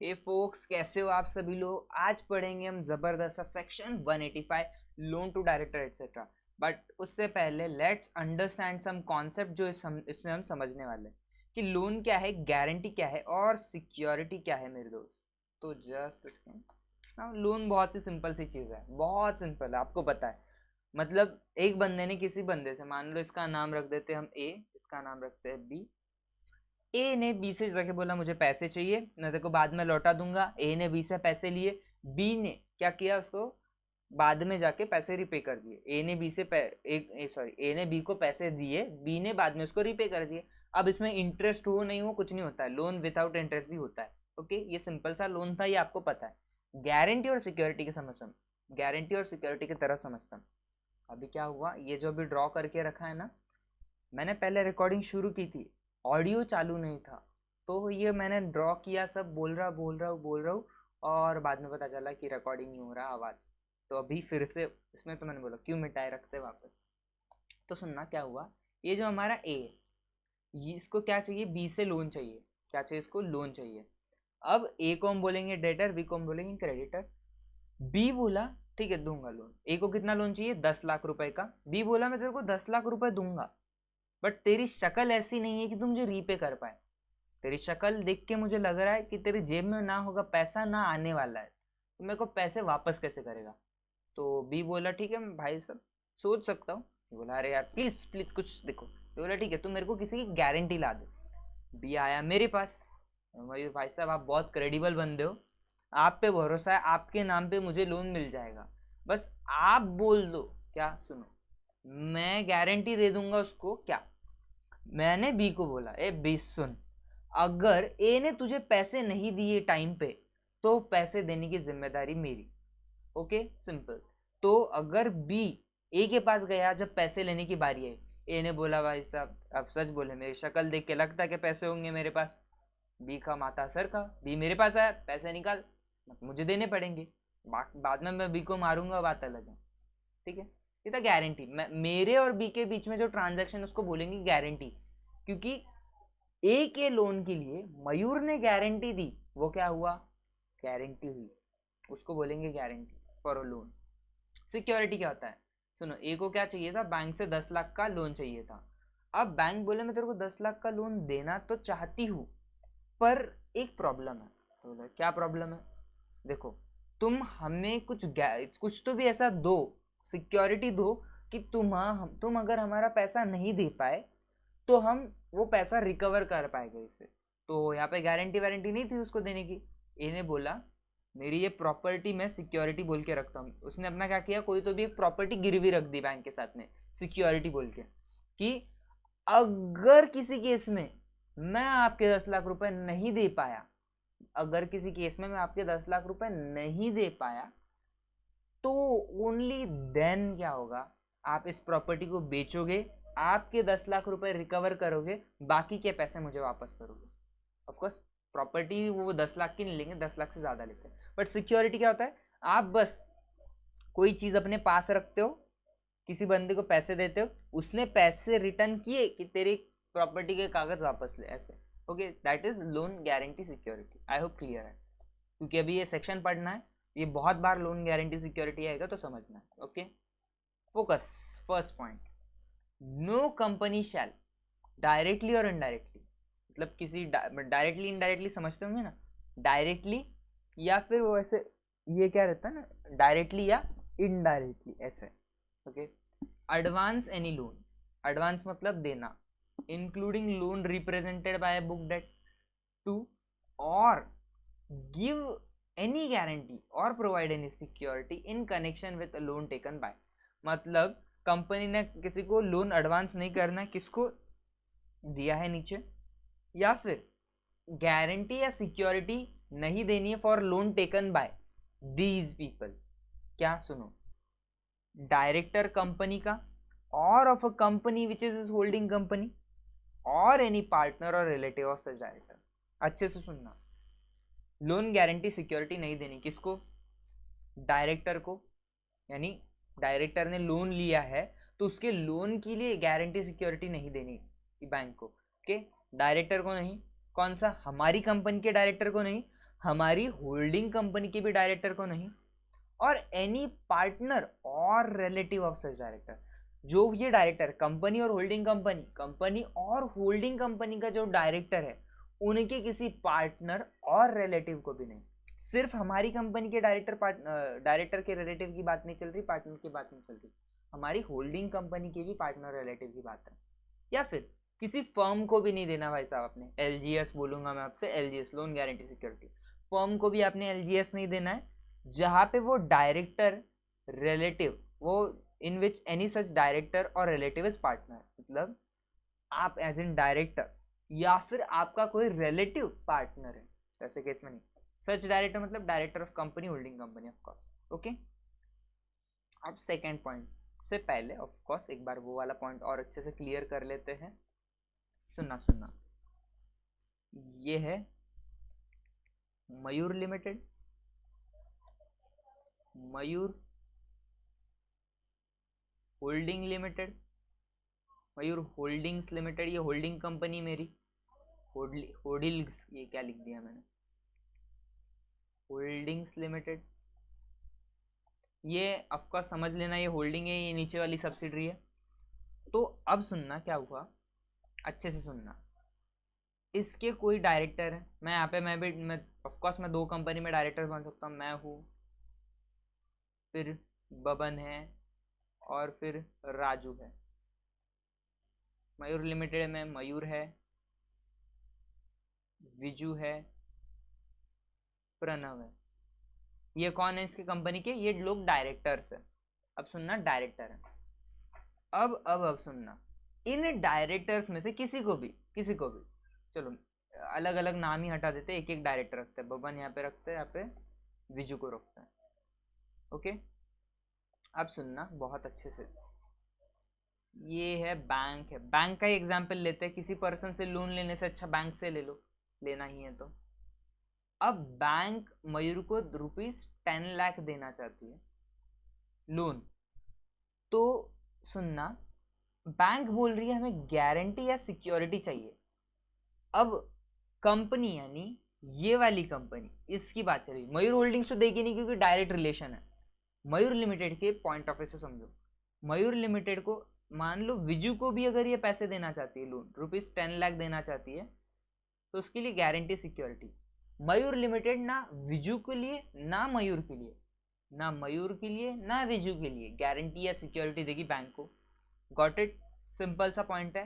हे focus, कैसे हो आप सभी लोग। आज पढ़ेंगे हम जबरदस्त section 185 loan to director etcetera. But उससे पहले लेट्स अंडरस्टैंड सम कॉन्सेप्ट जो इसमें हम समझने वाले हैं कि लोन क्या है, गारंटी क्या है और सिक्योरिटी क्या है मेरे दोस्त। तो जस्ट लोन बहुत सी सिंपल सी चीज़ है, बहुत सिंपल है, आपको पता है। मतलब एक बंदे ने किसी बंदे से, मान लो इसका नाम रख देते हम ए, इसका नाम रखते हैं बी। ए ने बी से जाके बोला मुझे पैसे चाहिए, मैं तेरे को बाद में लौटा दूंगा। ए ने बी से पैसे लिए, बी ने क्या किया, उसको बाद में जाके पैसे रिपे कर दिए। ए ने बी से ए ने बी को पैसे दिए, बी ने बाद में उसको रिपे कर दिए। अब इसमें इंटरेस्ट हो नहीं हो कुछ नहीं होता है, लोन विदाउट इंटरेस्ट भी होता है। ओके, ये सिंपल सा लोन था, ये आपको पता है। गारंटी और सिक्योरिटी के समझता हूँ, गारंटी और सिक्योरिटी की तरफ समझता हूँ। अभी क्या हुआ, ये जो अभी ड्रॉ करके रखा है ना, मैंने पहले रिकॉर्डिंग शुरू की थी, ऑडियो चालू नहीं था, तो ये मैंने ड्रॉ किया, सब बोल रहा हूँ और बाद में पता चला कि रिकॉर्डिंग नहीं हो रहा आवाज़। तो अभी फिर से इसमें तो मैंने बोला क्यों मिटाए रखते वापस। तो सुनना क्या हुआ, ये जो हमारा ए है, ये इसको क्या चाहिए, बी से लोन चाहिए। क्या चाहिए इसको, लोन चाहिए। अब ए को हम बोलेंगे डेटर, बी को हम बोलेंगे क्रेडिटर। बी बोला ठीक है दूंगा लोन। ए को कितना लोन चाहिए, 10 लाख रुपए का। बी बोला मैं तेरे को 10 लाख रुपए दूंगा, बट तेरी शक्ल ऐसी नहीं है कि तुम मुझे रीपे कर पाए। तेरी शक्ल देख के मुझे लग रहा है कि तेरी जेब में ना होगा पैसा, ना आने वाला है, तो मेरे को पैसे वापस कैसे करेगा। तो बी बोला ठीक है मैं भाई साहब सोच सकता हूँ। बोला अरे यार प्लीज प्लीज कुछ देखो। बोला ठीक है तुम मेरे को किसी की गारंटी ला दो। बी आया मेरे पास, भाई साहब आप बहुत क्रेडिबल बंदे हो, आप पे भरोसा है, आपके नाम पे मुझे लोन मिल जाएगा, बस आप बोल दो। क्या सुनो, मैं गारंटी दे दूंगा उसको। क्या, मैंने बी को बोला ए बी सुन, अगर ए ने तुझे पैसे नहीं दिए टाइम पे तो पैसे देने की जिम्मेदारी मेरी। Okay simple. तो अगर बी ए के पास गया जब पैसे लेने की बारी आई, ए ने बोला भाई साहब आप सच बोले, मेरी शक्ल देख के लगता है कि पैसे होंगे मेरे पास। बी का माता सर का, बी मेरे पास आया पैसे निकाल, मुझे देने पड़ेंगे, बाद में मैं बी को मारूंगा, बात अलग है। ठीक है, ये था गारंटी। मेरे और बी के बीच में जो ट्रांजैक्शन उसको बोलेंगे गारंटी, क्योंकि ए के लोन के लिए मयूर ने गारंटी दी, वो क्या हुआ, गारंटी हुई, उसको बोलेंगे guarantee for a loan. Security क्या होता है, सुनो, ए को क्या चाहिए था, बैंक से 10 लाख का लोन चाहिए था। अब बैंक बोले मैं तेरे को 10 लाख का लोन देना तो चाहती हूँ, पर एक प्रॉब्लम है। तो बोला क्या प्रॉब्लम है, देखो तुम हमें कुछ तो भी ऐसा दो, सिक्योरिटी दो कि तुम अगर हमारा पैसा नहीं दे पाए तो हम वो पैसा रिकवर कर पाएंगे इससे। तो यहाँ पे गारंटी वारंटी नहीं थी उसको देने की। ए ने बोला मेरी ये प्रॉपर्टी मैं सिक्योरिटी बोल के रखता हूँ। उसने अपना क्या किया, कोई तो भी एक प्रॉपर्टी गिरवी रख दी बैंक के साथ में सिक्योरिटी बोल के, कि अगर किसी केस में मैं आपके 10 लाख रुपए नहीं दे पाया, अगर किसी केस में मैं आपके 10 लाख रुपए नहीं दे पाया, तो ओनली देन क्या होगा, आप इस प्रॉपर्टी को बेचोगे, आपके 10 लाख रुपए रिकवर करोगे, बाकी के पैसे मुझे वापस करोगे। ऑफकोर्स प्रॉपर्टी वो 10 लाख की नहीं लेंगे, 10 लाख से ज्यादा लेते हैं। बट सिक्योरिटी क्या होता है, आप बस कोई चीज अपने पास रखते हो, किसी बंदे को पैसे देते हो, उसने पैसे रिटर्न किए कि तेरी प्रॉपर्टी के कागज वापस ले, ऐसे। Okay, that is loan guarantee security. I hope clear है, क्योंकि अभी ये सेक्शन पढ़ना है, ये बहुत बार लोन गारंटी सिक्योरिटी आएगा तो समझना है। Okay, focus. First point, no company shall directly और इनडायरेक्टली, मतलब किसी डायरेक्टली इनडायरेक्टली समझते होंगे ना, डायरेक्टली या फिर वो ऐसे, ये क्या रहता है ना, डायरेक्टली या इनडायरेक्टली ऐसे। Okay, advance any loan, advance मतलब देना, including loan represented by book debt to, और गिव एनी गारंटी और provide any security in connection with loan taken by, मतलब कंपनी ने किसी को लोन एडवांस नहीं करना है, किसको दिया है नीचे, या फिर गारंटी या सिक्योरिटी नहीं देनी है for loan taken bye these people. क्या सुनो, डायरेक्टर कंपनी का, और of a company which is holding company, और एनी पार्टनर और रिलेटिव ऑफ सच डायरेक्टर। अच्छे से सुनना, लोन गारंटी सिक्योरिटी नहीं देनी किसको, डायरेक्टर को, यानी डायरेक्टर ने लोन लिया है तो उसके लोन के लिए गारंटी सिक्योरिटी नहीं देनी बैंक को। ओके, डायरेक्टर को नहीं, कौन सा, हमारी कंपनी के डायरेक्टर को नहीं, हमारी होल्डिंग कंपनी के भी डायरेक्टर को नहीं, और एनी पार्टनर और रिलेटिव ऑफ सच डायरेक्टर। जो ये डायरेक्टर कंपनी और होल्डिंग कंपनी, कंपनी और होल्डिंग कंपनी का जो डायरेक्टर है उनके किसी पार्टनर और रिलेटिव को भी नहीं। सिर्फ हमारी कंपनी के डायरेक्टर के रिलेटिव की बात नहीं चल रही, पार्टनर की बात नहीं चल रही, हमारी होल्डिंग कंपनी के भी पार्टनर रिलेटिव की बात है। या फिर किसी फर्म को भी नहीं देना भाई साहब, आपने एलजीएस बोलूंगा मैं आपसे, LGS loan guarantee security, firm को भी आपने एलजीएस नहीं देना है जहां पे वो डायरेक्टर रिलेटिव, वो इन विच एनी सच डायरेक्टर और रिलेटिव इज पार्टनर, मतलब आप एज इन डायरेक्टर या फिर आपका कोई रिलेटिव पार्टनर है, ऐसे केस में नहीं। सच डायरेक्टर मतलब director of company, holding company of course. Okay, अब सेकेंड पॉइंट से पहले ऑफ कोर्स एक बार वो वाला पॉइंट और अच्छे से क्लियर कर लेते हैं। सुनना, ये है मयूर लिमिटेड, मयूर होल्डिंग लिमिटेड, मयूर होल्डिंग्स लिमिटेड, ये होल्डिंग कंपनी मेरी, होल्डिंग्स, ये क्या लिख दिया मैंने, होल्डिंग्स लिमिटेड, ये ऑफकोर्स समझ लेना ये होल्डिंग है, ये नीचे वाली सब्सिडरी है। तो अब सुनना क्या हुआ, अच्छे से सुनना, इसके कोई डायरेक्टर है, मैं यहाँ पे मैं ऑफकोर्स मैं दो कंपनी में डायरेक्टर बन सकता हूँ, मैं हूँ, फिर बबन है, और फिर राजू है। मयूर लिमिटेड में मयूर है, विजू है, प्रणव है। ये कौन है इसकी कंपनी के, ये लोग डायरेक्टर्स है। अब सुनना, डायरेक्टर है। अब सुनना, इन डायरेक्टर्स में से किसी को भी चलो अलग अलग नाम ही हटा देते, एक एक डायरेक्टर रखते हैं, बबन यहाँ पे रखते हैं, यहाँ पे विजू को रखते हैं। ओके, अब सुनना बहुत अच्छे से, ये है बैंक, है बैंक का ही एग्जाम्पल लेते हैं, किसी पर्सन से लोन लेने से अच्छा बैंक से ले लो, लेना ही है तो। अब बैंक मयूर को ₹10 लाख देना चाहती है लोन, तो सुनना, बैंक बोल रही है हमें गारंटी या सिक्योरिटी चाहिए। अब कंपनी यानी ये वाली कंपनी, इसकी बात चल रही, मयूर होल्डिंग्स तो देगी नहीं क्योंकि डायरेक्ट रिलेशन है। मयूर लिमिटेड के पॉइंट ऑफ व्यू से समझो, मयूर लिमिटेड को मान लो विजू को भी अगर ये पैसे देना चाहती है, लोन ₹10 लाख देना चाहती है, तो उसके लिए गारंटी सिक्योरिटी मयूर लिमिटेड ना विजू के लिए ना मयूर के लिए, ना मयूर के लिए ना विजू के लिए गारंटी या सिक्योरिटी देगी बैंक को। गॉट इट, सिंपल सा पॉइंट है,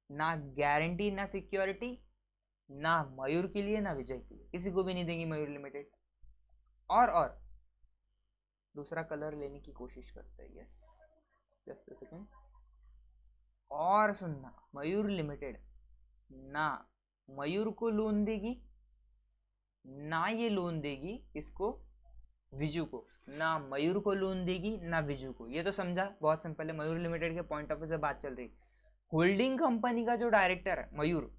ना गारंटी ना सिक्योरिटी, ना मयूर के लिए ना विजय के लिए, किसी को भी नहीं देंगी मयूर लिमिटेड। और दूसरा कलर लेने की कोशिश करते हैं, यस जस्ट अ सेकेंड। और सुनना, मयूर लिमिटेड ना मयूर को लोन देगी, ना ये लोन देगी किसको, विजू को, ना मयूर को लोन देगी ना विजू को। ये तो समझा, बहुत सिंपल है, मयूर लिमिटेड के पॉइंट ऑफ व्यू से बात चल रही। होल्डिंग कंपनी का जो डायरेक्टर है मयूर,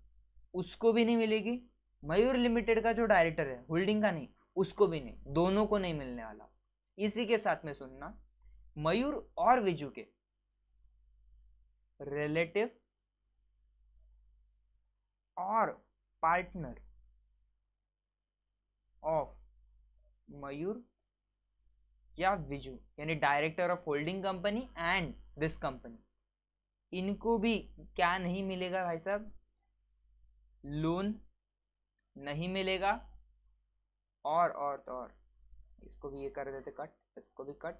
उसको भी नहीं मिलेगी, मयूर लिमिटेड का जो डायरेक्टर है होल्डिंग का नहीं, उसको भी नहीं, दोनों को नहीं मिलने वाला। इसी के साथ में सुनना, मयूर और विजू के रिलेटिव और पार्टनर ऑफ मयूर या विजू, यानी director of holding company and this company, इनको भी क्या नहीं मिलेगा भाई साहब, लोन नहीं मिलेगा। और इसको भी ये कर देते कट, इसको भी कट।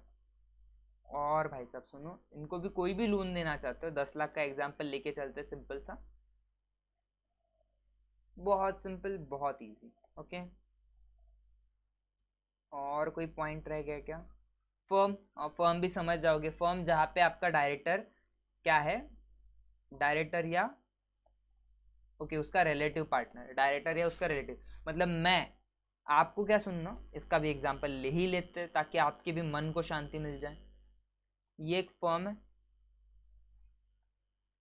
और भाई साहब सुनो, इनको भी कोई भी लोन देना चाहते हो, 10 लाख का एग्जाम्पल लेके चलते, सिंपल सा, बहुत सिंपल, बहुत इजी। ओके, और कोई पॉइंट रह गया क्या, फर्म, और फर्म भी समझ जाओगे, फर्म जहाँ पे आपका डायरेक्टर क्या है, डायरेक्टर या ओके उसका रिलेटिव पार्टनर, डायरेक्टर या उसका रिलेटिव, मतलब मैं आपको क्या सुनना, इसका भी एग्जांपल ले ही लेते हैं ताकि आपके भी मन को शांति मिल जाए। ये एक फर्म है,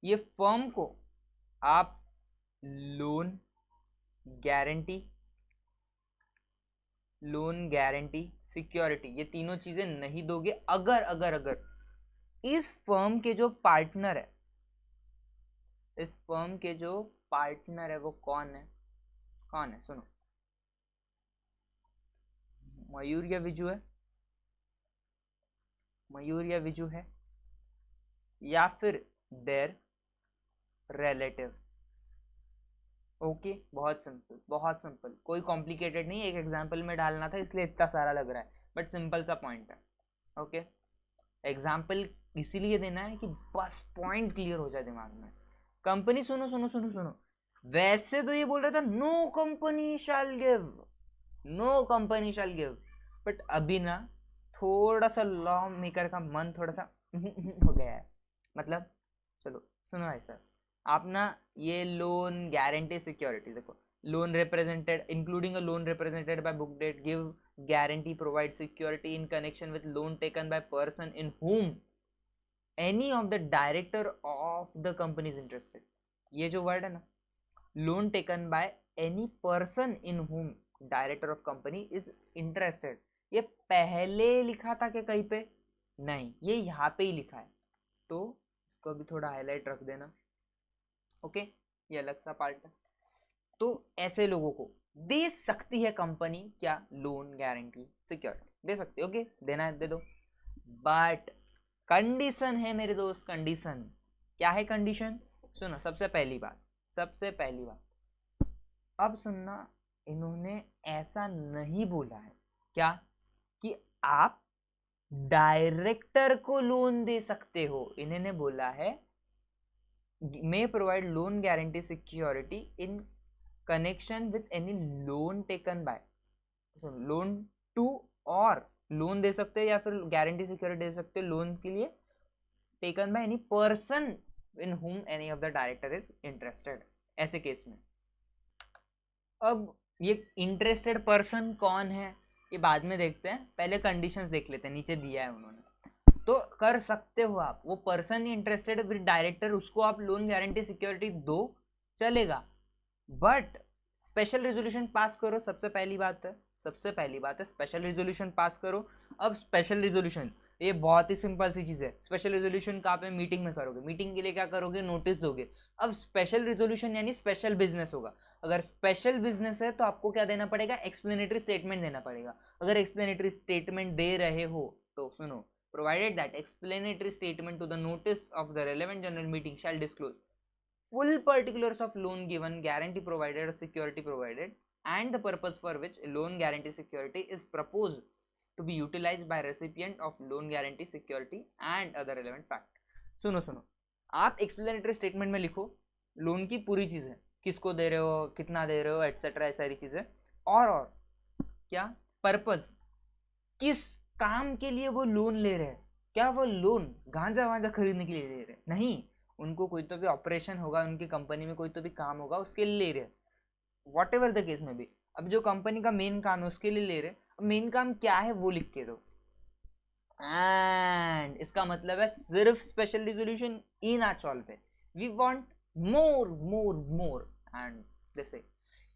ये फर्म को आप लोन गारंटी सिक्योरिटी, ये तीनों चीजें नहीं दोगे अगर इस फर्म के जो पार्टनर है, इस फर्म के जो पार्टनर है वो कौन है, सुनो, मयूर या विजू है, मयूर या विजू है, या फिर देयर रिलेटिव। ओके, बहुत सिंपल, बहुत सिंपल, कोई कॉम्प्लिकेटेड नहीं, एक एग्जांपल में डालना था इसलिए इतना सारा लग रहा है, बट सिंपल सा पॉइंट है। ओके, एग्जाम्पल इसीलिए देना है कि बस पॉइंट क्लियर हो जाए दिमाग में। कंपनी, सुनो सुनो सुनो सुनो, वैसे तो ये बोल रहा था no company shall give, no company shall give, but अभी ना थोड़ा सा लॉ मेकर का मन थोड़ा सा हो गया है। मतलब चलो सुनो भाई सर, आप ना ये लोन गारंटी सिक्योरिटी देखो, loan represented including a loan represented by book debt give guarantee provide security in connection with loan taken by person in whom any of the director of the company is interested। ये जो word है ना, loan taken by any person in whom director of company is interested, ये पहले लिखा था कि कहीं पे नहीं, ये यहाँ पे ही लिखा है, तो इसको भी थोड़ा हाईलाइट रख देना। ओके, ये अलग सा पार्ट है। तो ऐसे लोगों को दे सकती है कंपनी क्या, लोन गारंटी सिक्योरिटी दे सकती है। ओके, देना है दे दो, बट कंडीशन है मेरे दोस्त, कंडीशन क्या है? कंडीशन सुनो, सबसे पहली बात, सबसे पहली बात, अब सुनना, इन्होंने ऐसा नहीं बोला है क्या कि आप डायरेक्टर को लोन दे सकते हो, इन्होंने बोला है may provide loan guarantee security in connection with any loan taken by, loan to, और लोन दे सकते हैं या फिर गारंटी सिक्योरिटी दे सकते हैं लोन के लिए, taken by any person in whom any of the director is interested, ऐसे केस में। अब ये इंटरेस्टेड पर्सन कौन है ये बाद में देखते हैं, पहले कंडीशंस देख लेते हैं, नीचे दिया है उन्होंने। तो कर सकते हो आप, वो पर्सन इंटरेस्टेड विद डायरेक्टर, उसको आप लोन गारंटी सिक्योरिटी दो, चलेगा, बट स्पेशल रेजोल्यूशन पास करो, सबसे पहली बात है, सबसे पहली बात है स्पेशल रेजोल्यूशन पास करो। अब स्पेशल रेजोल्यूशन ये बहुत ही सिंपल सी चीज है, स्पेशल रेजोल्यूशन कहाँ पे, मीटिंग में करोगे, मीटिंग के लिए क्या करोगे, नोटिस दोगे। अब स्पेशल रेजोल्यूशन यानी स्पेशल बिजनेस होगा, अगर स्पेशल बिजनेस है तो आपको क्या देना पड़ेगा, एक्सप्लेनेटरी स्टेटमेंट देना पड़ेगा। अगर एक्सप्लेनेटरी स्टेटमेंट दे रहे हो तो सुनो, provided that explanatory statement to the notice of the relevant general meeting shall disclose full particulars of loan given, guarantee provided or security provided, and the purpose for which loan guarantee security is proposed to be utilized by recipient of loan guarantee security and other relevant fact। सुनो सुनो, आप explanatory statement में लिखो loan की पूरी चीजें, किसको दे रहे हो, कितना दे रहे हो, एटसेट्रा, सारी चीजें, और क्या पर्पस, किस काम के लिए वो लोन ले रहे हैं, क्या वो लोन गांजा वांजा खरीदने के लिए ले रहे हैं, नहीं, उनको कोई तो भी ऑपरेशन होगा, उनकी कंपनी में कोई तो भी काम होगा, उसके लिए ले रहे हैं, वॉट एवर द केस में भी। अब जो कंपनी का मेन काम है उसके लिए ले रहे, अब मेन काम क्या है वो लिख के दो, एंड इसका मतलब है सिर्फ स्पेशल रिजोल्यूशन इन आचॉल पे, we want more more more, and जैसे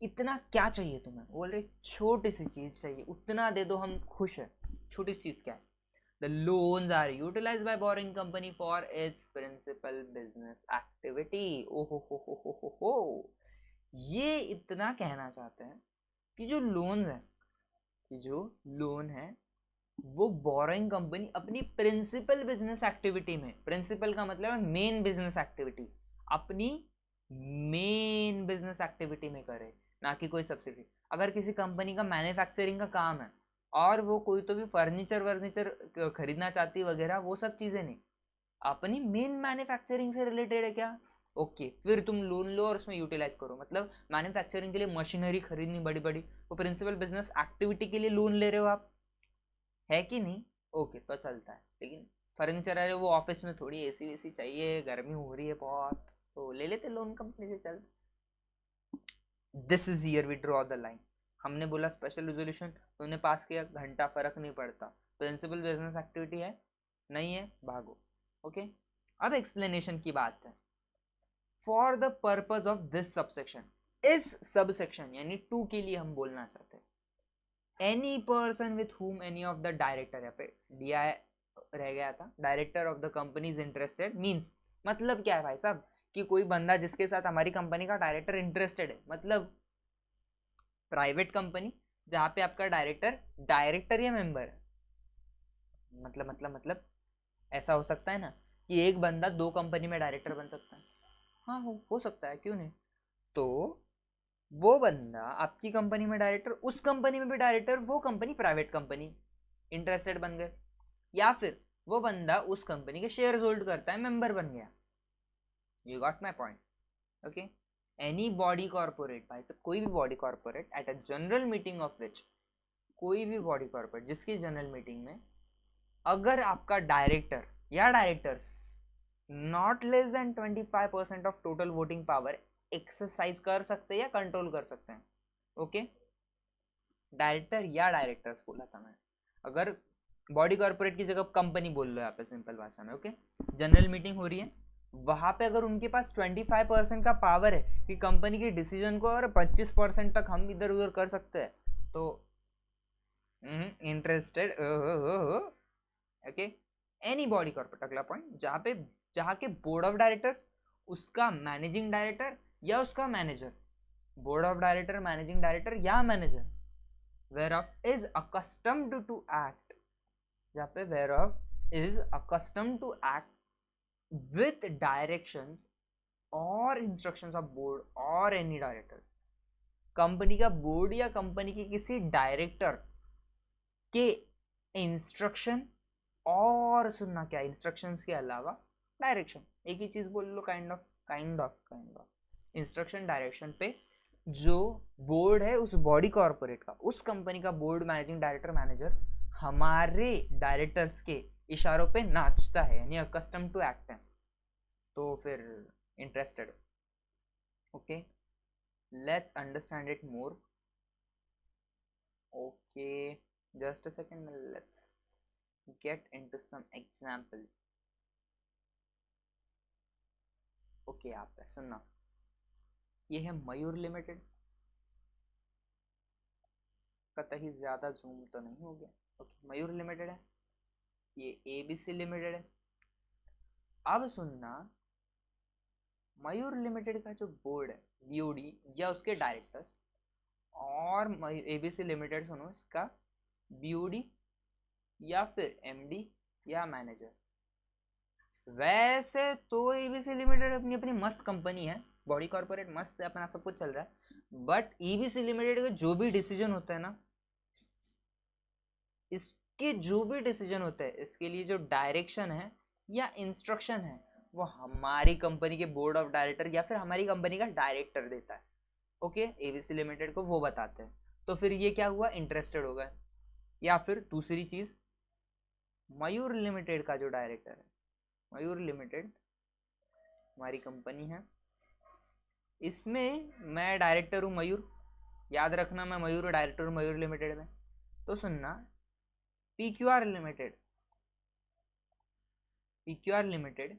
इतना क्या चाहिए तुम्हें, बोल रहे छोटी सी चीज चाहिए, उतना दे दो, हम खुश है। छोटी चीज क्या है, the loans are utilized by borrowing company for its principal business activity। हो, ये इतना कहना चाहते हैं कि जो लोन है, कि जो लोन है वो बोरोइंग कंपनी अपनी प्रिंसिपल बिजनेस एक्टिविटी में, प्रिंसिपल का मतलब है मेन बिजनेस एक्टिविटी, अपनी मेन बिजनेस एक्टिविटी में करे, ना कि कोई सब्सिडी। अगर किसी कंपनी का मैन्युफैक्चरिंग का काम है और वो कोई तो भी फर्नीचर वर्नीचर खरीदना चाहती वगैरह, वो सब चीजें नहीं, अपनी मेन मैन्युफैक्चरिंग से रिलेटेड है क्या, ओके, फिर तुम लोन लो और उसमें यूटिलाइज करो। मतलब मैन्युफैक्चरिंग के लिए मशीनरी खरीदनी बड़ी बड़ी, वो प्रिंसिपल बिजनेस एक्टिविटी के लिए लोन ले रहे हो आप, है कि नहीं, ओके तो चलता है। लेकिन फर्नीचर है वो ऑफिस में थोड़ी एसी वेसी चाहिए, गर्मी हो रही है बहुत, तो ले लेते लोन कंपनी से, चल। This is here we draw the line. हमने बोला स्पेशल रेजोल्यूशन, तो उन्हें पास किया, घंटा फर्क नहीं पड़ता, प्रिंसिपल बिजनेस एक्टिविटी है नहीं है, भागो। ओके, अब एक्सप्लेनेशन की बात है। For the purpose of this subsection, इस सबसेक्शन यानी 2 के लिए हम बोलना चाहते हैं, any person with whom any of the director, यहाँ पे दिया रह गया था, director of the company is interested, means मतलब क्या है भाई साहब, कि कोई बंदा जिसके साथ हमारी कंपनी का डायरेक्टर इंटरेस्टेड है, मतलब प्राइवेट कंपनी जहाँ पे आपका डायरेक्टर डायरेक्टर या मेंबर है। मतलब ऐसा हो सकता है ना कि एक बंदा 2 कंपनी में डायरेक्टर बन सकता है। हाँ, हो सकता है, क्यों नहीं। तो वो बंदा आपकी कंपनी में डायरेक्टर, उस कंपनी में भी डायरेक्टर, वो कंपनी प्राइवेट कंपनी, इंटरेस्टेड बन गए। या फिर वो बंदा उस कंपनी के शेयर होल्ड करता है, मेंबर बन गया। You got my point, okay. Any body corporate, भाई साहब कोई भी body corporate at a general meeting of which, कोई भी बॉडी कॉर्पोरेट जिसकी जनरल मीटिंग में अगर आपका डायरेक्टर या directors not less than 25% of total voting power exercise कर सकते हैं या कंट्रोल कर सकते हैं, ओके। डायरेक्टर या डायरेक्टर्स बोला था मैं। अगर बॉडी कॉर्पोरेट की जगह कंपनी बोल लो यहाँ पे सिंपल भाषा में, ओके। जनरल मीटिंग हो रही है, वहां पे अगर उनके पास 25% का पावर है कि कंपनी के डिसीजन को और 25% तक हम इधर उधर कर सकते हैं, तो interested, okay. Any body corporate, अगला पॉइंट, जहाँ के बोर्ड ऑफ डायरेक्टर्स, उसका मैनेजिंग डायरेक्टर या उसका manager, board of director, managing director या manager, whereof is accustomed to act, जहाँ पे whereof is accustomed to act with directions or instructions of board or any director, company का board या company के किसी director के इंस्ट्रक्शन, और सुनना क्या, इंस्ट्रक्शंस के अलावा डायरेक्शन, एक ही चीज बोल लो, काइंड ऑफ इंस्ट्रक्शन डायरेक्शन पे जो बोर्ड है उस बॉडी कॉर्पोरेट का, उस कंपनी का बोर्ड, मैनेजिंग डायरेक्टर, मैनेजर हमारे डायरेक्टर्स के इशारों पे नाचता है, यानी अकस्टम टू एक्ट है, तो फिर interested, okay. Let's understand it more, okay. Just a second, let's get into some example, okay. यहाँ पे सुनना, ये है मयूर लिमिटेड, कतई ज्यादा जूम तो नहीं हो गया, ओके। मयूर लिमिटेड है, ये एबीसी लिमिटेड है। अब सुनना, मयूर लिमिटेड का जो बोर्ड है, बीओडी या उसके डायरेक्टर्स, और एबीसी लिमिटेड सुनो, इसका बीओडी या फिर एमडी या मैनेजर। वैसे तो एबीसी लिमिटेड अपनी अपनी मस्त कंपनी है, बॉडी कॉर्पोरेट मस्त है, अपना सब कुछ चल रहा है, बट ईबीसी लिमिटेड का जो भी डिसीजन होता है ना, इसके जो भी डिसीजन होता है, इसके लिए जो डायरेक्शन है या इंस्ट्रक्शन है, वो हमारी कंपनी के बोर्ड ऑफ डायरेक्टर या फिर हमारी कंपनी का डायरेक्टर देता है, ओके। एबीसी लिमिटेड को वो बताते हैं, तो फिर ये क्या हुआ, इंटरेस्टेड हो गए। या फिर दूसरी चीज, मयूर लिमिटेड का जो डायरेक्टर है, मयूर लिमिटेड हमारी कंपनी है, इसमें मैं डायरेक्टर हूँ मयूर, याद रखना मैं मयूर डायरेक्टर हूँ मयूर लिमिटेड में। तो सुनना, पीक्यूआर लिमिटेड, पीक्यूआर लिमिटेड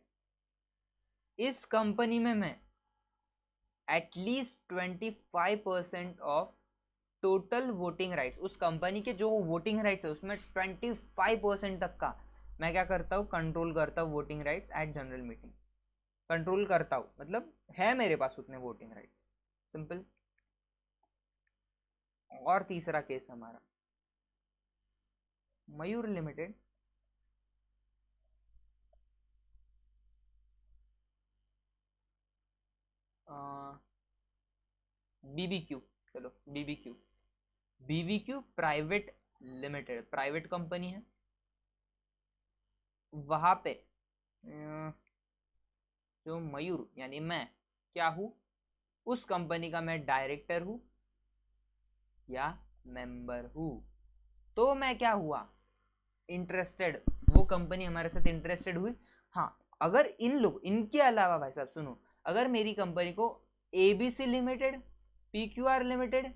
इस कंपनी में मैं at least 25% of total voting rights, उस कंपनी के जो वोटिंग राइट्स है उसमें 25% तक का मैं क्या करता हूँ, कंट्रोल करता हूँ voting rights at general meeting. Control करता हूँ मतलब है मेरे पास उतने वोटिंग राइट्स, सिंपल। और तीसरा केस हमारा, मयूर लिमिटेड बीबीक्यू, चलो BBQ, BBQ private limited, private company है, वहां पे जो मयूर यानी मैं क्या हूँ, उस कंपनी का मैं डायरेक्टर हूँ या मेंबर हूँ। तो मैं क्या हुआ, इंटरेस्टेड, वो कंपनी हमारे साथ इंटरेस्टेड हुई। हाँ, अगर इन लोग, इनके अलावा भाई साहब सुनो, अगर मेरी कंपनी को एबीसी लिमिटेड, पीक्यूआर लिमिटेड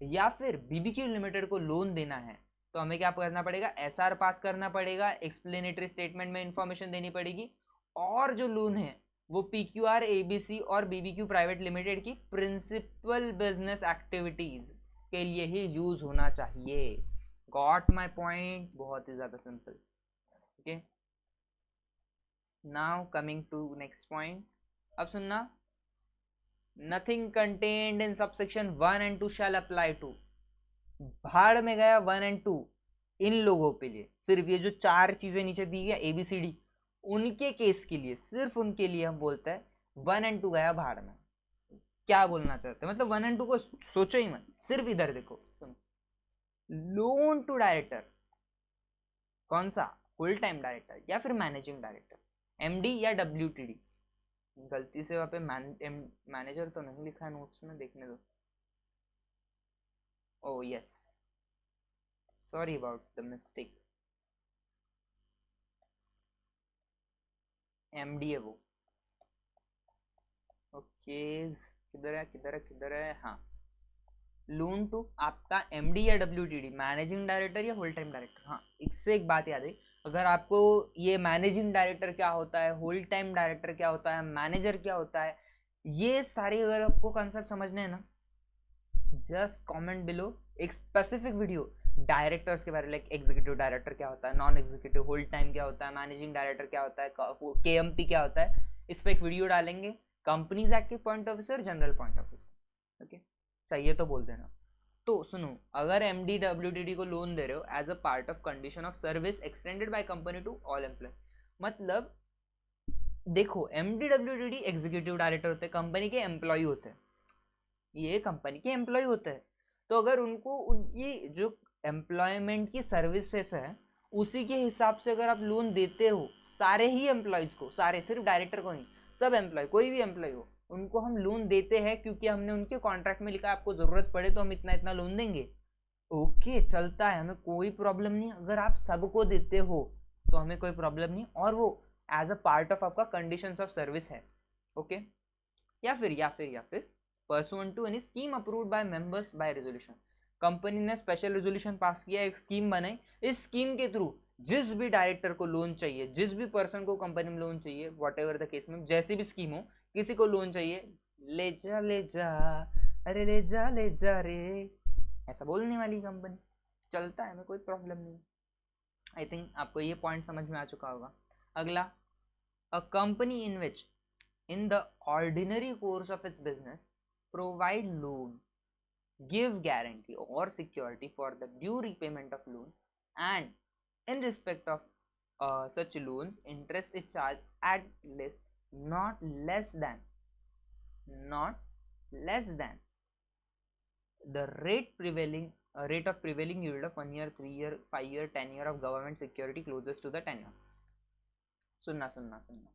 या फिर बीबीक्यू लिमिटेड को लोन देना है, तो हमें क्या करना पड़ेगा, एसआर पास करना पड़ेगा, एक्सप्लेनेटरी स्टेटमेंट में इंफॉर्मेशन देनी पड़ेगी, और जो लोन है वो पीक्यूआर, एबीसी और बीबीक्यू प्राइवेट लिमिटेड की प्रिंसिपल बिजनेस एक्टिविटीज के लिए ही यूज होना चाहिए। गॉट माई पॉइंट, बहुत ही ज्यादा simple, okay. Now coming to next point, अब सुनना, nothing contained in subsection 1 and 2 shall apply to, भाड़ में गया 1 एंड 2 इन लोगों के लिए, सिर्फ ये जो 4 चीजें नीचे दी गई ABCD, उनके केस के लिए, सिर्फ उनके लिए हम बोलते हैं 1 एंड 2 गया भाड़ में। क्या बोलना चाहते हैं, मतलब 1 एंड 2 को सोचो ही मत, सिर्फ इधर देखो। लोन टू डायरेक्टर कौन सा, फुल टाइम डायरेक्टर या फिर मैनेजिंग डायरेक्टर, MD या WTD। गलती से वहां पे मैनेजर तो नहीं लिखा है नोट्स में, देखने दो। ओ yes, sorry about the mistake, MD है वो। ओके किधर है किधर है किधर है, हाँ। लोन टू आपका MD या WTD, मैनेजिंग डायरेक्टर या फुल टाइम डायरेक्टर। हाँ, इससे एक बात याद है, अगर आपको ये मैनेजिंग डायरेक्टर क्या होता है, होल टाइम डायरेक्टर क्या होता है, मैनेजर क्या होता है, ये सारे अगर आपको कॉन्सेप्ट समझने हैं ना, जस्ट कमेंट बिलो एक स्पेसिफिक वीडियो डायरेक्टर्स के बारे में, लाइक एग्जीक्यूटिव डायरेक्टर क्या होता है, नॉन एग्जीक्यूटिव होल टाइम क्या होता है, मैनेजिंग डायरेक्टर क्या होता है, KMP क्या होता है, इस पर एक वीडियो डालेंगे, कंपनीज एक्ट के पॉइंट ऑफ व्यू से और जनरल पॉइंट ऑफ व्यू से। ओके, चाहिए तो बोल देना। तो सुनो, अगर MD WTD को लोन दे रहे हो as a part of condition of service extended by company to all employ, मतलब देखो MD WTD एग्जीक्यूटिव डायरेक्टर होते हैं, कंपनी के एम्प्लॉय होते हैं, ये कंपनी के एम्प्लॉय होते हैं। तो अगर उनको उनकी जो एम्प्लॉयमेंट की सर्विसेज है उसी के हिसाब से अगर आप लोन देते हो सारे ही एम्प्लॉयज को, सारे, सिर्फ डायरेक्टर को नहीं, सब एम्प्लॉय, कोई भी एम्प्लॉय हो, उनको हम लोन देते हैं क्योंकि हमने उनके कॉन्ट्रैक्ट में लिखा आपको जरूरत पड़े तो हम इतना इतना लोन देंगे। ओके, चलता है, हमें कोई प्रॉब्लम नहीं। अगर आप सबको देते हो तो हमें कोई प्रॉब्लम नहीं, और वो एज अ पार्ट ऑफ आपका कंडीशंस ऑफ सर्विस है। ओके, या फिर pursuant to any scheme approved by members by resolution, company ने स्पेशल रेजोल्यूशन पास किया, एक स्कीम बनाई, इस स्कीम के थ्रू जिस भी डायरेक्टर को लोन चाहिए, जिस भी पर्सन को कंपनी में लोन चाहिए, वॉट एवर द केस में, जैसी भी स्कीम हो, किसी को लोन चाहिए, ले जा ले जा, अरे ले जा रे, ऐसा बोलने वाली कंपनी, चलता है, हमें कोई प्रॉब्लम नहीं। आई थिंक आपको ये पॉइंट समझ में आ चुका होगा। अगला, a company in which in the ordinary course of its business provide loan, give guarantee or security for the due repayment of loan, and in respect of such loans interest is charged at least not less than the rate of prevailing yield of 1 year, 3 year, 5 year, 10 year of government security closest to the tenure। सुनना सुनना सुनना,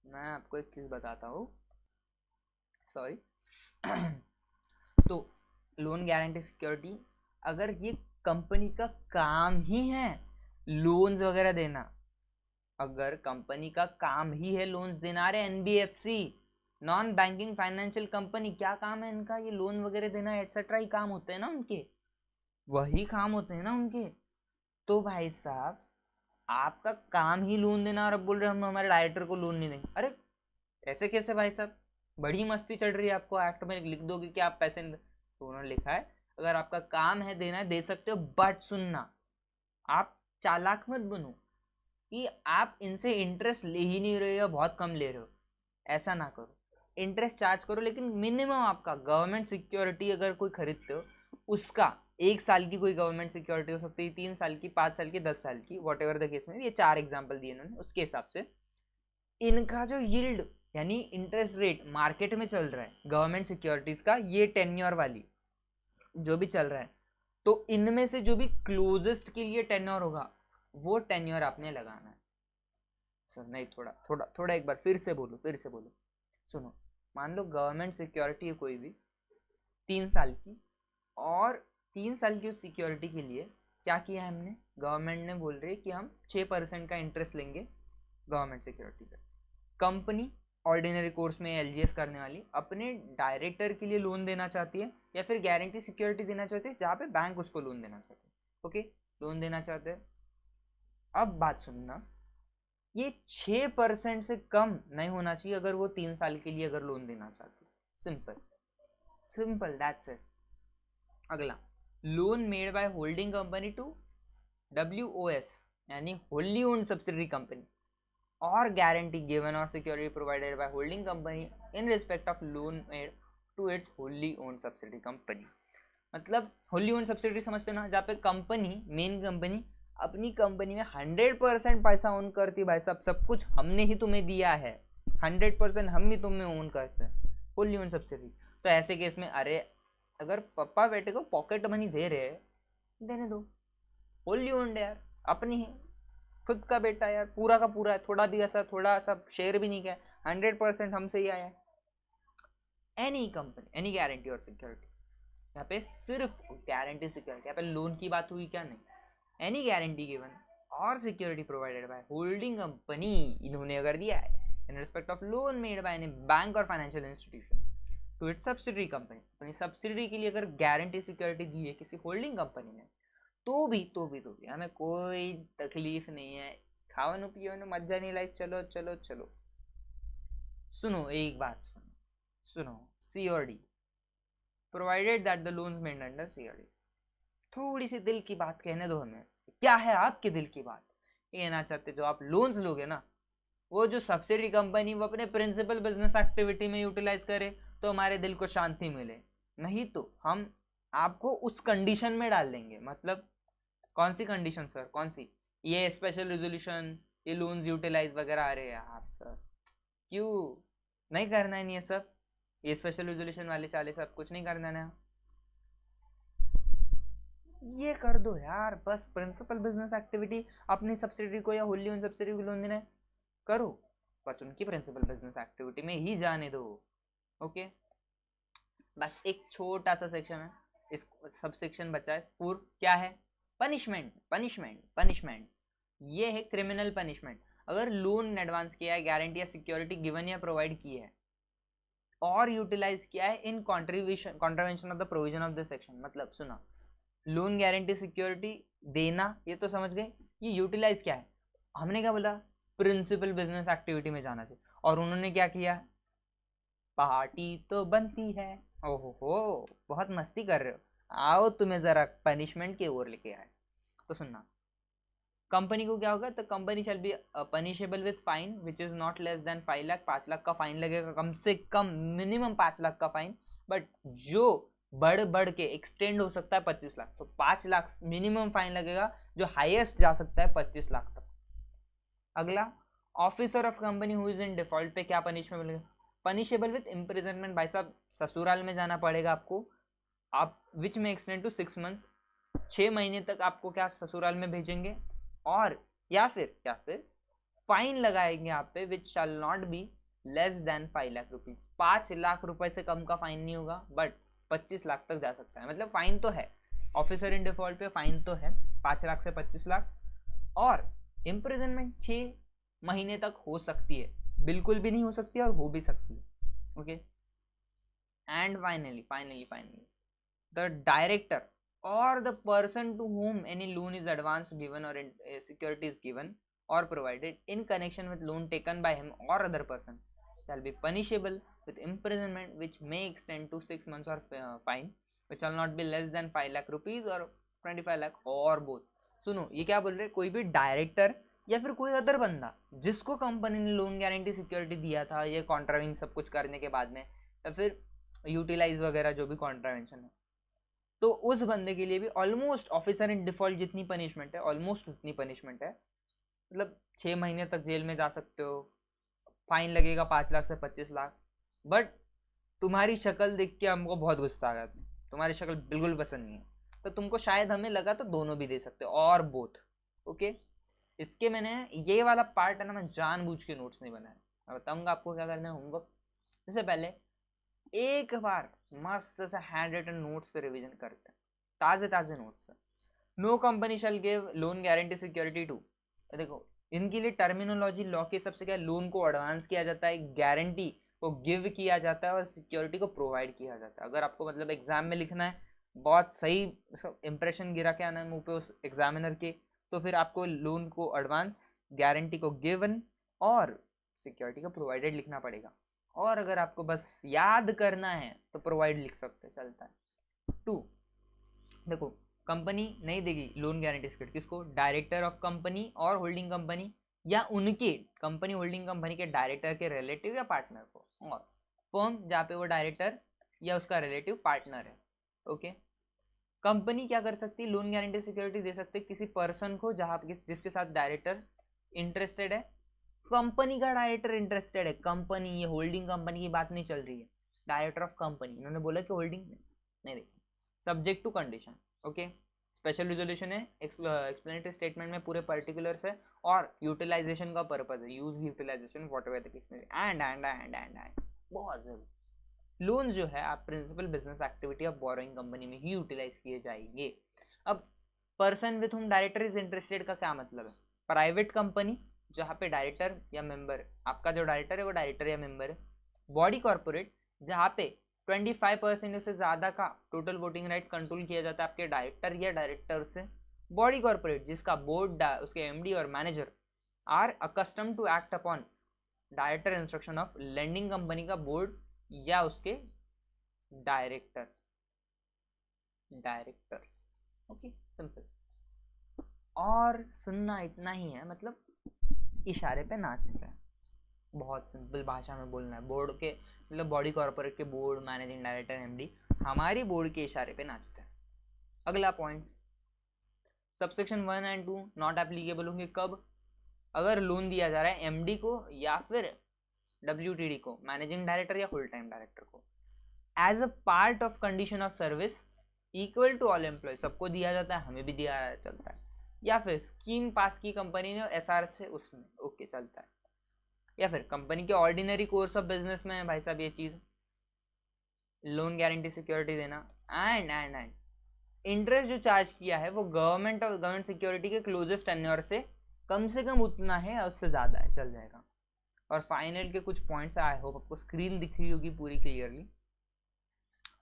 मैं आपको एक चीज बताता हूँ, sorry. तो लोन गारंटी सिक्योरिटी, अगर ये कंपनी का काम ही है लोन्स वगैरह देना, अगर कंपनी का काम ही है लोन्स देना, अरे NBFC non banking financial company, क्या काम है इनका, ये लोन वगैरह देना एटसेट्रा ही काम होते हैं ना उनके, वही काम होते हैं ना उनके। तो भाई साहब, आपका काम ही लोन देना और अब बोल रहे हम हमारे डायरेक्टर को लोन नहीं देंगे, अरे ऐसे कैसे भाई साहब, बड़ी मस्ती चढ़ रही है आपको, एक्ट में लिख दोगे कि आप पैसे नहीं, तो उन्होंने लिखा है अगर आपका काम है देना है दे सकते हो, बट सुनना, आप चालाक मत बनो कि आप इनसे इंटरेस्ट ले ही नहीं रहे हो, बहुत कम ले रहे हो, ऐसा ना करो, इंटरेस्ट चार्ज करो, लेकिन मिनिमम आपका गवर्नमेंट सिक्योरिटी अगर कोई खरीदते हो उसका 1 साल की कोई गवर्नमेंट सिक्योरिटी हो सकती है, 3 साल की, 5 साल की, 10 साल की, वॉट एवर द केस में, ये 4 एग्जाम्पल दिए इन्होंने, उसके हिसाब से इनका जो यील्ड यानी इंटरेस्ट रेट मार्केट में चल रहा है गवर्नमेंट सिक्योरिटीज का, ये टेन्योर वाली जो भी चल रहा है, तो इनमें से जो भी क्लोजेस्ट के लिए टेन्योर होगा वो टेन्योर आपने लगाना है। सर नहीं, थोड़ा थोड़ा थोड़ा एक बार फिर से बोलो। सुनो, मान लो गवर्नमेंट सिक्योरिटी है कोई भी 3 साल की, और 3 साल की उस सिक्योरिटी के लिए क्या किया है हमने, गवर्नमेंट ने बोल रही है कि हम 6% का इंटरेस्ट लेंगे गवर्नमेंट सिक्योरिटी पर। कंपनी ऑर्डिनरी कोर्स में LGS करने वाली अपने डायरेक्टर के लिए लोन देना चाहती है या फिर गारंटी सिक्योरिटी देना चाहती है जहाँ पे बैंक उसको लोन देना चाहते हैं। ओके, लोन देना चाहते हैं। अब बात सुनना, ये 6% से कम नहीं होना चाहिए अगर वो 3 साल के लिए अगर लोन देना चाहती है। Simple that's it. अगला, loan made by holding company to WOS यानी wholly owned subsidiary company, or guarantee given or security provided by holding company in respect of loan made to its wholly owned subsidiary company। मतलब Holi own subsidiary समझते हो ना, जहाँ पे company, main company अपनी company में 100% पैसा ओन करती। भाई साहब सब कुछ हमने ही तुम्हें दिया है, 100% हम ही तुम्हें ओन करते हैं, होली ओन सब्सिडरी। तो ऐसे केस में अरे अगर पापा बेटे को पॉकेट मनी दे रहे हैं, देने दो, होली ओन्ड यार, अपनी है, खुद का बेटा यार, पूरा का पूरा है, थोड़ा सा शेयर भी नहीं किया, 100% हमसे ही आया है। एनी कंपनी, एनी गारंटी और सिक्योरिटी, यहाँ पे सिर्फ गारंटी सिक्योरिटी, यहाँ पे लोन की बात हुई क्या, नहीं, एनी गारंटी गिवन और security provided by holding company, इन्होंने अगर दिया है in respect of loan made by any bank और financial institution to its subsidiary company, अपनी सब्सिडरी के लिए अगर गारंटी सिक्योरिटी दी है किसी होल्डिंग कंपनी ने, तो भी हमें कोई तकलीफ नहीं है, खाओ नो पियो नो, मजा नहीं, लाइफ चलो चलो चलो। सुनो एक बात, सुनो COD, provided that the loans made under COD. थोड़ी सी दिल की बात कहने दो हमें, क्या है आपके दिल की बात, ये ना चाहते जो आप लोन्स लोगे ना, वो जो सब्सिडी कंपनी वो अपने प्रिंसिपल बिजनेस एक्टिविटी में यूटिलाइज करे तो हमारे दिल को शांति मिले, नहीं तो हम आपको उस कंडीशन में डाल देंगे। मतलब कौन सी कंडीशन सर, कौन सी, ये स्पेशल रेजोल्यूशन, ये लोन्स यूटिलाइज वगैरह आ रहे हैं आप सर, क्यों नहीं करना है, नहीं ये सब, ये स्पेशल रेजोल्यूशन वाले चाले सब कुछ नहीं करना है, ये कर दो यार, बस प्रिंसिपल बिजनेस एक्टिविटी अपनी सब्सिडी को या होली ओन सब्सिडी को लोन देना है, करो, बस उनकी प्रिंसिपल बिजनेस एक्टिविटी में ही जाने दो। ओके, बस एक छोटा सा सेक्शन है, इस सब सेक्शन बचा है, पूर्व क्या है, पनिशमेंट, पनिशमेंट, पनिशमेंट, ये है क्रिमिनल पनिशमेंट। अगर लोन एडवांस किया है, गारंटी या सिक्योरिटी गिवन या प्रोवाइड की है और यूटिलाइज किया है in contravention of the provision of the section, मतलब सुना, लोन गारंटी सिक्योरिटी देना ये तो समझ गए, ये यूटिलाइज क्या है, हमने क्या बोला, प्रिंसिपल बिजनेस एक्टिविटी में जाना चाहिए, और उन्होंने क्या किया, पार्टी तो बनती है, ओहो हो बहुत मस्ती कर रहे हो, आओ तुम्हें जरा पनिशमेंट की ओर लेके आए। तो सुनना, कंपनी को क्या होगा, तो company shall be punishable with fine which is not less than 5 lakh, 5 lakh का फाइन लगेगा, कम से कम मिनिमम 5 लाख का फाइन, बट जो बढ़ के एक्सटेंड हो सकता है 25 लाख, तो 5 लाख मिनिमम फाइन लगेगा, जो हाईएस्ट जा सकता है 25 लाख तक। अगला, officer of company who is in default पे क्या पनिशमेंट मिलेगा, पनिशेबल विद इम्प्रिजनमेंट, भाई साहब ससुराल में जाना पड़ेगा आपको, आप विच में एक्सटेंड टू 6 मंथ्स, 6 महीने तक आपको क्या ससुराल में भेजेंगे, और या फिर फाइन लगाएंगे आप पे which shall not be less than 5 lakh rupees, 5 lakh रुपए से कम का फाइन नहीं होगा, बट 25 लाख तक जा सकता है, मतलब फाइन तो है, ऑफिसर इन डिफॉल्ट पे फाइन तो है 5 लाख से 25 लाख, और इम्प्रिजनमेंट 6 महीने तक हो सकती है, बिल्कुल भी नहीं हो सकती और हो भी सकती है। Okay, and finally the director or the person to whom any loan is advanced given or security is given or provided in connection with loan taken by him or other person shall be punishable with imprisonment which may extend to 6 months or fine which shall not be less than 5 lakh rupees or 25 lakh or both। सुनो ये क्या बोल रहे, कोई भी director या फिर कोई अदर बंदा जिसको कंपनी ने लोन गारंटी सिक्योरिटी दिया था, ये कॉन्ट्रावेंशन सब कुछ करने के बाद में, या फिर यूटिलाइज वगैरह जो भी कॉन्ट्रावेंशन है, तो उस बंदे के लिए भी ऑलमोस्ट ऑफिसर इन डिफॉल्ट जितनी पनिशमेंट है, ऑलमोस्ट उतनी पनिशमेंट है, मतलब 6 महीने तक जेल में जा सकते हो, फाइन लगेगा 5 लाख से 25 लाख, बट तुम्हारी शक्ल देख के हमको बहुत गुस्सा आ गया, तुम्हारी शक्ल बिल्कुल पसंद नहीं है, तो तुमको शायद हमें लगा तो दोनों भी दे सकते हो, और बोथ। ओके, इसके मैंने ये वाला पार्ट है ना, मैं जानबूझ के नोट्स नहीं बनाया, मैं बताऊंगा आपको क्या करना है होमवर्क, इससे पहले एक बार मस्त से हैंड रिटन नोट्स से रिवीजन करते हैं, ताजे नोट्स से। No company shall give loan guarantee security to, देखो इनके लिए टर्मिनोलॉजी लॉ के सबसे क्या, लोन को एडवांस किया जाता है, गारंटी को गिव किया जाता है और सिक्योरिटी को प्रोवाइड किया जाता है। अगर आपको मतलब एग्जाम में लिखना है, बहुत सही इंप्रेशन गिरा के आना है मुंह पे उस एग्जामिनर के, तो फिर आपको लोन को एडवांस, गारंटी को गिवन और सिक्योरिटी को प्रोवाइडेड लिखना पड़ेगा, और अगर आपको बस याद करना है तो प्रोवाइड लिख सकते, चलता है। 2, देखो कंपनी नहीं देगी लोन गारंटी सिक्योरिटी किसको, डायरेक्टर ऑफ कंपनी और होल्डिंग कंपनी या उनके, कंपनी होल्डिंग कंपनी के डायरेक्टर के रिलेटिव या पार्टनर को, और फर्म जहाँ पे वो डायरेक्टर या उसका रिलेटिव पार्टनर है। ओके, कंपनी क्या कर सकती है, लोन गारंटी सिक्योरिटी दे सकते हैं किसी पर्सन को जहाँ जिसके साथ डायरेक्टर इंटरेस्टेड है। कंपनी का डायरेक्टर इंटरेस्टेड है, कंपनी, ये होल्डिंग कंपनी की बात नहीं चल रही है, डायरेक्टर ऑफ कंपनी, उन्होंने बोला कि होल्डिंग नहीं देखिए, subject to condition. Okay, special resolution है, एक्सप्लेनेटरी स्टेटमेंट में पूरे पर्टिकुलर्स है, और यूटिलाइजेशन का पर्पज है, use utilisation whatever the case में, एंड बहुत जरूरी। लोन जो है आप principal business activity of borrowing company में ही यूटिलाइज किए जाएंगे। अब person with whom director is interested का क्या मतलब है, प्राइवेट कंपनी जहाँ पे डायरेक्टर या मेंबर, आपका जो डायरेक्टर है वो डायरेक्टर या मेंबर है। बॉडी कॉर्पोरेट जहाँ पे 25% से ज़्यादा का टोटल वोटिंग राइट्स कंट्रोल किया जाता है आपके डायरेक्टर या डायरेक्टर से। बॉडी कॉर्पोरेट जिसका बोर्ड, उसके एमडी और manager are accustomed to act upon director instruction of lending company का बोर्ड या उसके डायरेक्टर। Okay, simple. और सुनना इतना ही है, मतलब इशारे पे नाचते हैं, बहुत सिंपल भाषा में बोलना है। बोर्ड के मतलब बॉडी कॉर्पोरेट के बोर्ड, मैनेजिंग डायरेक्टर, एमडी हमारी बोर्ड के इशारे पे नाचते हैं। अगला point, subsection 1 and 2 not applicable होंगे कब, अगर लोन दिया जा रहा है एमडी को या फिर WTD को, मैनेजिंग डायरेक्टर या फुल टाइम डायरेक्टर को, as a part of condition of service equal to all employ, सबको दिया जाता है, हमें भी दिया चलता है, या फिर स्कीम पास की कंपनी ने SR से उसमें, ओके चलता है, या फिर कंपनी के ऑर्डिनरी कोर्स ऑफ बिजनेस में है भाई साहब ये चीज, लोन गारंटी सिक्योरिटी देना। एंड इंटरेस्ट जो चार्ज किया है वो गवर्नमेंट सिक्योरिटी के क्लोजेस्ट टेन्योर से कम उतना है या उससे ज्यादा है, चल जाएगा। और फाइनल के कुछ पॉइंट्स, आई होप आपको स्क्रीन दिख रही होगी पूरी clearly.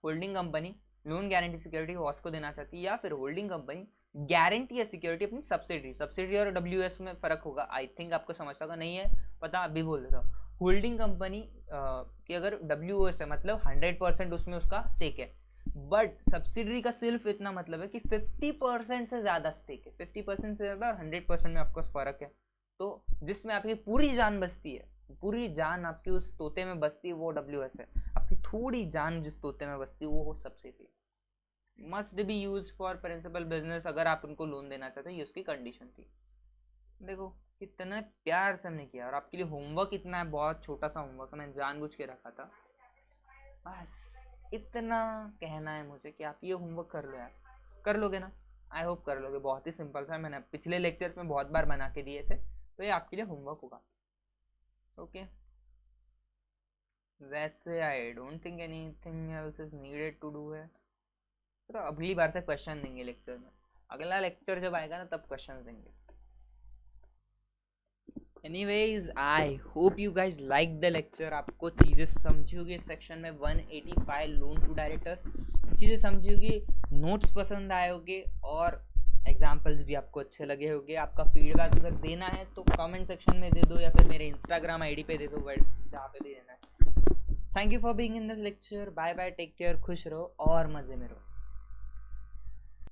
Holding company loan guarantee security house को देना चाहती है, या फिर होल्डिंग कंपनी गारंटी या सिक्योरिटी अपनी सब्सिडरी और WS में फर्क होगा, आई थिंक आपको समझ होगा, नहीं है पता अभी बोल देता हूँ। होल्डिंग कंपनी की अगर WOS है मतलब 100% उसमें उसका स्टेक है, बट सब्सिडरी का सिर्फ इतना मतलब है कि 50% से ज्यादा स्टेक है, 50% से ज्यादा और 100% में आपको फर्क है। तो जिसमें आपकी पूरी जान बसती है, पूरी जान आपकी उस तोते में बसती है, वो WS है, आपकी थोड़ी जान जिस तोते में बसती है वो subsidy. Must be use for principal business, अगर आप उनको लोन देना चाहते हो, ये उसकी कंडीशन थी। देखो कितना प्यार से हमने किया, और आपके लिए होमवर्क इतना है, बहुत छोटा सा होमवर्क मैंने जानबूझ के रखा था, बस इतना कहना है मुझे कि आप ये होमवर्क कर लो यार, कर लोगे ना, आई होप कर लोगे, बहुत ही सिंपल सा, मैंने पिछले लेक्चर में बहुत बार बना के दिए थे, तो ये आपके लिए होमवर्क होगा। ओके, वैसे I don't think anything else is needed to do है, तो अगली बार से क्वेश्चन देंगे लेक्चर में, अगला लेक्चर जब आएगा ना तब क्वेश्चन देंगे। Anyways I hope you guys like the lecture, आपको चीज़ें समझी होगी इस सेक्शन में 185 लोन टू डायरेक्टर्स, चीज़ें समझी होगी, नोट्स पसंद आए होंगे और एग्जाम्पल्स भी आपको अच्छे लगे होंगे। आपका फीडबैक अगर देना है तो कमेंट सेक्शन में दे दो, या फिर मेरे Instagram ID पे दे दो, जहाँ पे भी देना है। Thank you for being in this lecture, bye bye, take care, खुश रहो और मज़े में रहो।